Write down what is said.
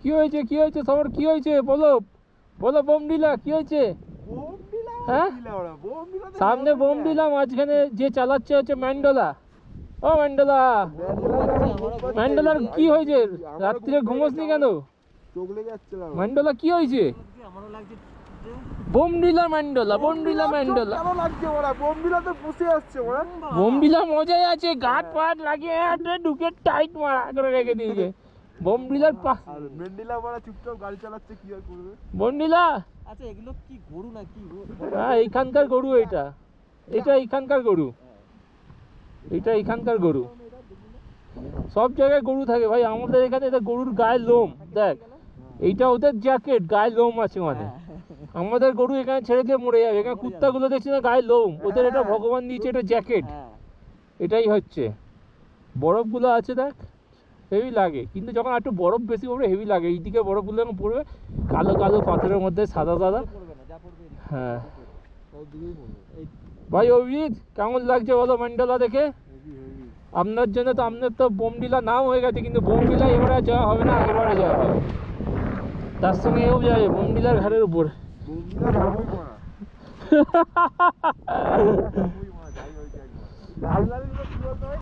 কি হয়েছে কি হয়েছে সবার কি হয়েছে বলো বলো বোমডিলা কি হয়েছে? হ্যাঁ সামনে বোমডিলা মাঝখানে যে চালাচ্ছে হচ্ছে ম্যান্ডোলা। ও ম্যান্ডোলা ম্যান্ডোলার কি হয়েছে রাত্রিরে ঘুমোসনি কেন? ম্যান্ডোলা কি হয়েছে? বোমডিলা ম্যান্ডোলা বোমডিলা ম্যান্ডোলা বোমডিলা মজাই আছে গাঁট পাট লাগিয়ে ঢুকে টাইট মারা করে রেখে দিয়েছে বোমডিলার মেন্ডিলা মারা চুপচাপ গাড়ি চালাচ্ছে কি আর করবে বোমডিলা। আচ্ছা এগুলো কি গরু নাকি? হ্যাঁ এইখানকার গরু এটা এটা এইখানকার গরু এটা এইখানকার গরু সব জায়গায় গরু থাকে ভাই আমাদের এখানে এটা গরুর গায়ে লোম দেখ এইটা ওদের জ্যাকেট গায়ে লোম আছে মানে আমাদের গরু এখানে ছেড়ে দিয়ে মরে যাবে এখানে কুত্তাগুলো দেখছি না গায়ে লোম ওদের এটা ভগবান দিয়েছে এটা জ্যাকেট এটাই হচ্ছে বরফগুলো আছে দেখ হেভি লাগে কিন্তু যখন একটু বরফ বেশি পড়বে হেভি লাগে এইদিকে বরফগুলো যখন পড়বে কালো কালো পাথরের মধ্যে সাদা সাদা হ্যাঁ ভাই অভিজিৎ কেমন লাগছে বলো ম্যান্ডোলা দেখে? আপনার জন্য তো আপনার তো বোমডিলা নাম হয়ে গেছে কিন্তু বোমডিলা এবারে যাওয়া হবে না আগেরবারে যাওয়া হবে তার সঙ্গে এও যাবে বোমডিলার ঘাড়ের উপর